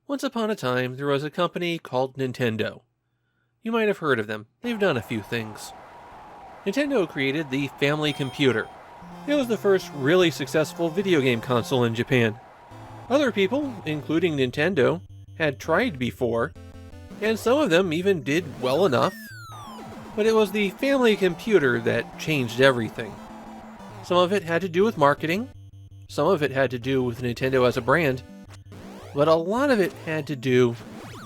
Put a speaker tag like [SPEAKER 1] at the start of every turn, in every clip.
[SPEAKER 1] Once upon a time, there was a company called Nintendo. You might have heard of them. They've done a few things. Nintendo created the Family Computer. It was the first really successful video game console in Japan. Other people, including Nintendo, had tried before, and some of them even did well enough. But it was the Family Computer that changed everything. Some of it had to do with marketing, some of it had to do with Nintendo as a brand, but a lot of it had to do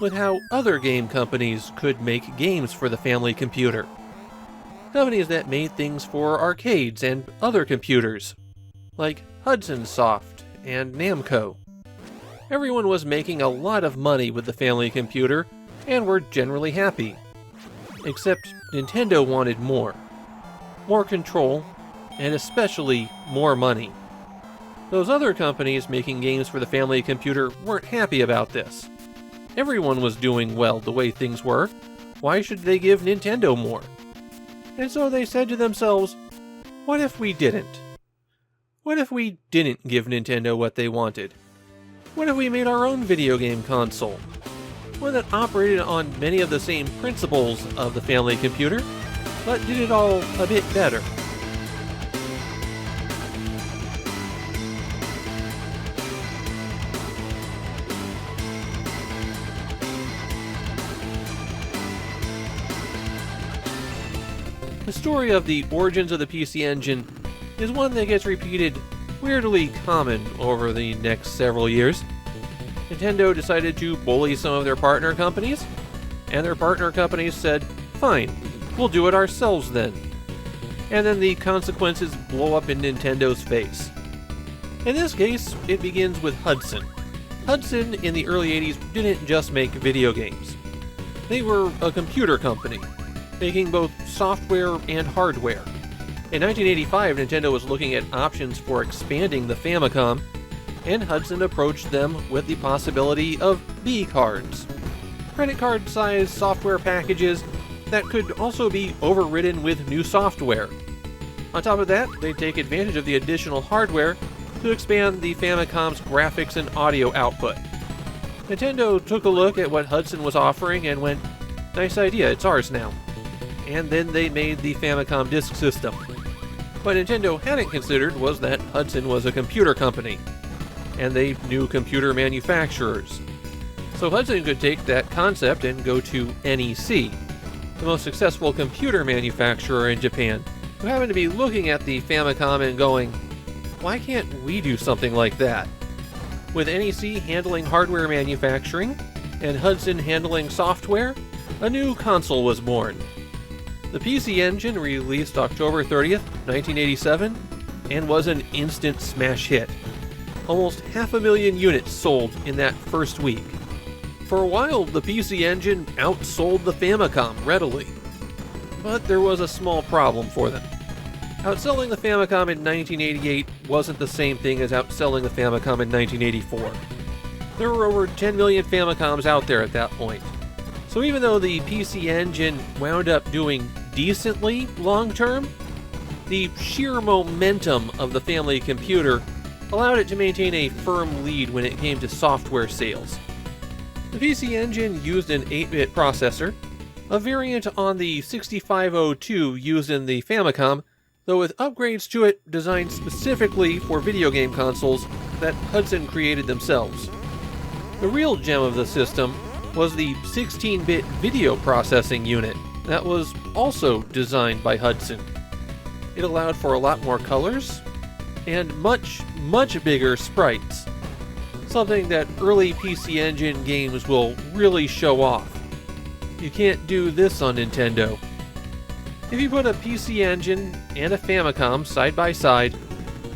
[SPEAKER 1] with how other game companies could make games for the Family Computer. Companies that made things for arcades and other computers, like Hudson Soft and Namco. Everyone was making a lot of money with the Family Computer, and were generally happy. Except Nintendo wanted more. More control, and especially more money. Those other companies making games for the Family Computer weren't happy about this. Everyone was doing well the way things were. Why should they give Nintendo more? And so they said to themselves, what if we didn't? What if we didn't give Nintendo what they wanted? What if we made our own video game console? One that operated on many of the same principles of the Family Computer, but did it all a bit better. The story of the origins of the PC Engine is one that gets repeated weirdly common over the next several years. Nintendo decided to bully some of their partner companies, and their partner companies said, fine, we'll do it ourselves then. And then the consequences blow up in Nintendo's face. In this case, it begins with Hudson. Hudson in the early 80s didn't just make video games. They were a computer company, making both software and hardware. In 1985, Nintendo was looking at options for expanding the Famicom, and Hudson approached them with the possibility of B-cards, credit card-sized software packages that could also be overridden with new software. On top of that, they'd take advantage of the additional hardware to expand the Famicom's graphics and audio output. Nintendo took a look at what Hudson was offering and went, nice idea, it's ours now. And then they made the Famicom Disk System. What Nintendo hadn't considered was that Hudson was a computer company, and they knew computer manufacturers. So Hudson could take that concept and go to NEC, the most successful computer manufacturer in Japan, who happened to be looking at the Famicom and going, why can't we do something like that? With NEC handling hardware manufacturing, and Hudson handling software, a new console was born. The PC Engine released October 30th, 1987, and was an instant smash hit. Almost 500,000 units sold in that first week. For a while, the PC Engine outsold the Famicom readily. But there was a small problem for them. Outselling the Famicom in 1988 wasn't the same thing as outselling the Famicom in 1984. There were over 10 million Famicoms out there at that point. So even though the PC Engine wound up doing decently long-term, the sheer momentum of the Family Computer allowed it to maintain a firm lead when it came to software sales. The PC Engine used an 8-bit processor, a variant on the 6502 used in the Famicom, though with upgrades to it designed specifically for video game consoles that Hudson created themselves. The real gem of the system was the 16-bit video processing unit that was also designed by Hudson. It allowed for a lot more colors and much bigger sprites, something that early PC Engine games will really show off. You can't do this on Nintendo. If you put a PC Engine and a Famicom side by side,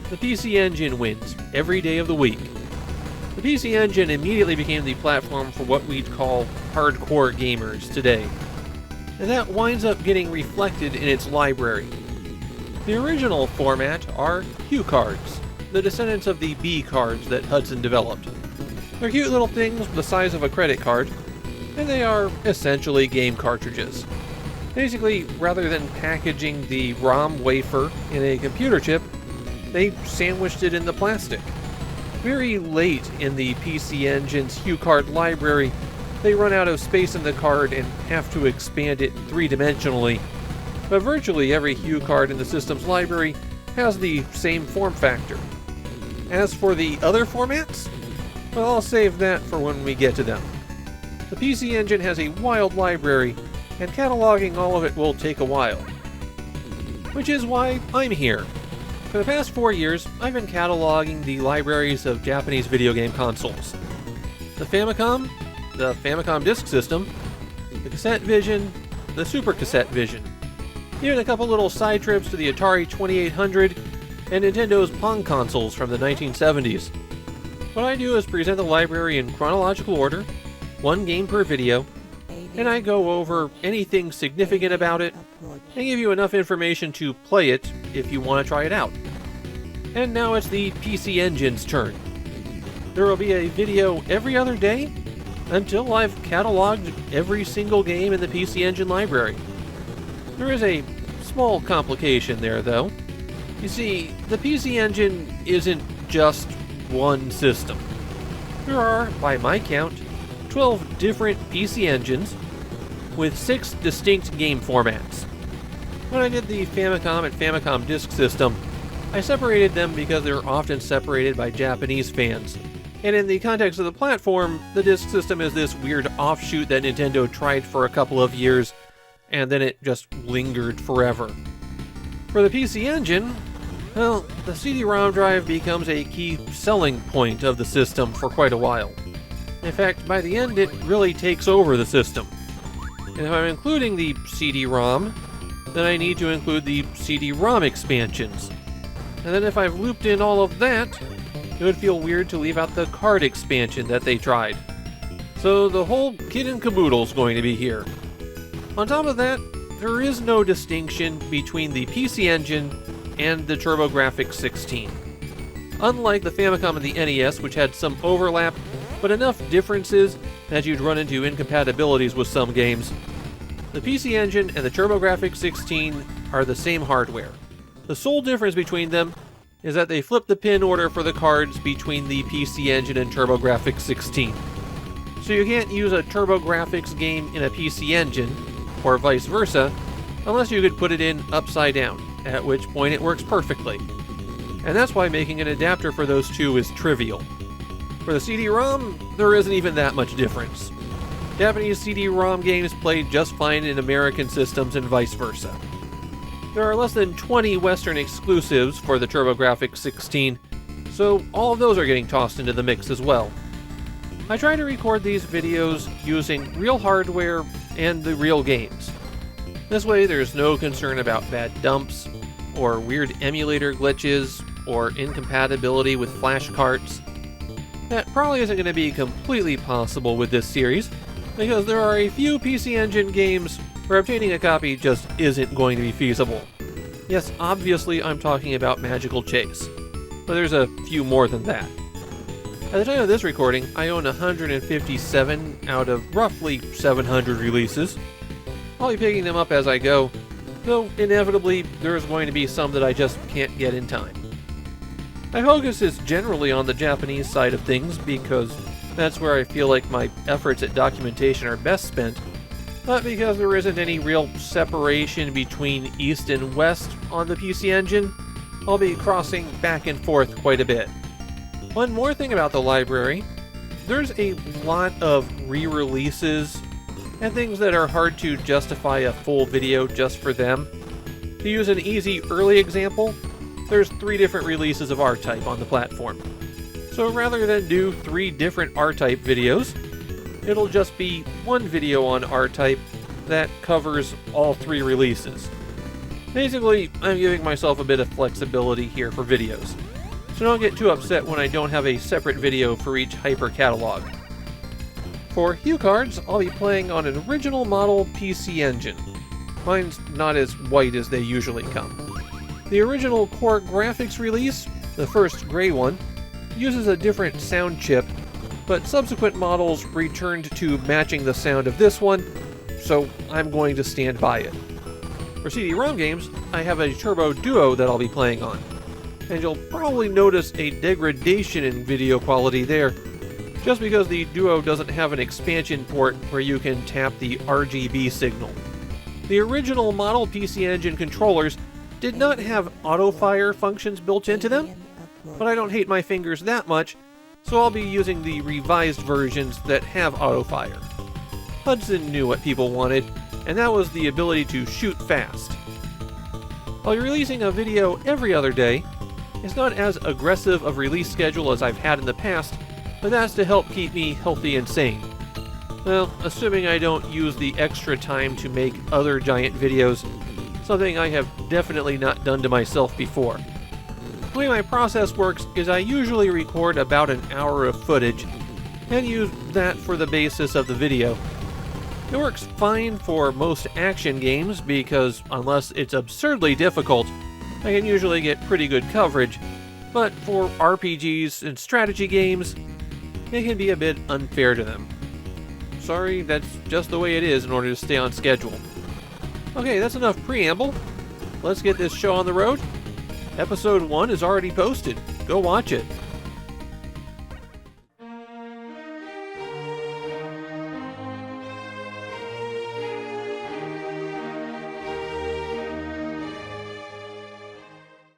[SPEAKER 1] the PC Engine wins every day of the week. The PC Engine immediately became the platform for what we'd call hardcore gamers today, and that winds up getting reflected in its library. The original format are HuCards, the descendants of the B cards that Hudson developed. They're cute little things the size of a credit card, and they are essentially game cartridges. Basically, rather than packaging the ROM wafer in a computer chip, they sandwiched it in the plastic. Very late in the PC Engine's HuCard library, they run out of space in the card and have to expand it three-dimensionally. But virtually every HuCard in the system's library has the same form factor. As for the other formats, well, I'll save that for when we get to them. The PC Engine has a wild library, and cataloging all of it will take a while. Which is why I'm here. For the past 4 years, I've been cataloging the libraries of Japanese video game consoles. The Famicom Disk System, the Cassette Vision, the Super Cassette Vision. Even a couple little side trips to the Atari 2800 and Nintendo's Pong consoles from the 1970s. What I do is present the library in chronological order, one game per video, and I go over anything significant about it and give you enough information to play it if you want to try it out. And now it's the PC Engine's turn. There will be a video every other day until I've cataloged every single game in the PC Engine library. There is a small complication there, though. You see, the PC Engine isn't just one system. There are, by my count, 12 different PC Engines with 6 distinct game formats. When I did the Famicom and Famicom Disk System, I separated them because they're often separated by Japanese fans. And in the context of the platform, the Disk System is this weird offshoot that Nintendo tried for a couple of years, and then it just lingered forever. For the PC Engine, well, the CD-ROM drive becomes a key selling point of the system for quite a while. In fact, by the end, it really takes over the system. And if I'm including the CD-ROM, then I need to include the CD-ROM expansions. And then if I've looped in all of that, it would feel weird to leave out the card expansion that they tried. So the whole kit and caboodle's going to be here. On top of that, there is no distinction between the PC Engine and the TurboGrafx 16. Unlike the Famicom and the NES, which had some overlap, but enough differences that you'd run into incompatibilities with some games, the PC Engine and the TurboGrafx 16 are the same hardware. The sole difference between them is that they flip the pin order for the cards between the PC Engine and TurboGrafx 16. So you can't use a TurboGrafx game in a PC Engine, or vice versa, unless you could put it in upside down, at which point it works perfectly. And that's why making an adapter for those two is trivial. For the CD-ROM, there isn't even that much difference. Japanese CD-ROM games play just fine in American systems and vice versa. There are less than 20 Western exclusives for the TurboGrafx 16, so all of those are getting tossed into the mix as well. I try to record these videos using real hardware and the real games. This way there's no concern about bad dumps, or weird emulator glitches, or incompatibility with flash carts. That probably isn't going to be completely possible with this series, because there are a few PC Engine games where obtaining a copy just isn't going to be feasible. Yes, obviously I'm talking about Magical Chase, but there's a few more than that. At the time of this recording, I own 157 out of roughly 700 releases. I'll be picking them up as I go, though inevitably there's going to be some that I just can't get in time. My focus is generally on the Japanese side of things because that's where I feel like my efforts at documentation are best spent, but because there isn't any real separation between East and West on the PC Engine, I'll be crossing back and forth quite a bit. One more thing about the library, there's a lot of re-releases and things that are hard to justify a full video just for them. To use an easy early example, there's 3 different releases of R-Type on the platform. So rather than do 3 different R-Type videos, it'll just be one video on R-Type that covers all 3 releases. Basically, I'm giving myself a bit of flexibility here for videos. So don't get too upset when I don't have a separate video for each hyper catalog. For HuCards, I'll be playing on an original model PC Engine. Mine's not as white as they usually come. The original Core Graphics release, the first gray one, uses a different sound chip, but subsequent models returned to matching the sound of this one, so I'm going to stand by it. For CD-ROM games, I have a Turbo Duo that I'll be playing on. and you'll probably notice a degradation in video quality there, just because the Duo doesn't have an expansion port where you can tap the RGB signal. The original model PC Engine controllers did not have auto-fire functions built into them, but I don't hate my fingers that much, so I'll be using the revised versions that have auto-fire. Hudson knew what people wanted, and that was the ability to shoot fast. I'll be releasing a video every other day. It's not as aggressive of release schedule as I've had in the past, but that's to help keep me healthy and sane. Well, assuming I don't use the extra time to make other giant videos, something I have definitely not done to myself before. The way my process works is I usually record about an hour of footage and use that for the basis of the video. It works fine for most action games because unless it's absurdly difficult, I can usually get pretty good coverage, but for RPGs and strategy games, it can be a bit unfair to them. Sorry, that's just the way it is in order to stay on schedule. Okay, that's enough preamble. Let's get this show on the road. Episode 1 is already posted. Go watch it.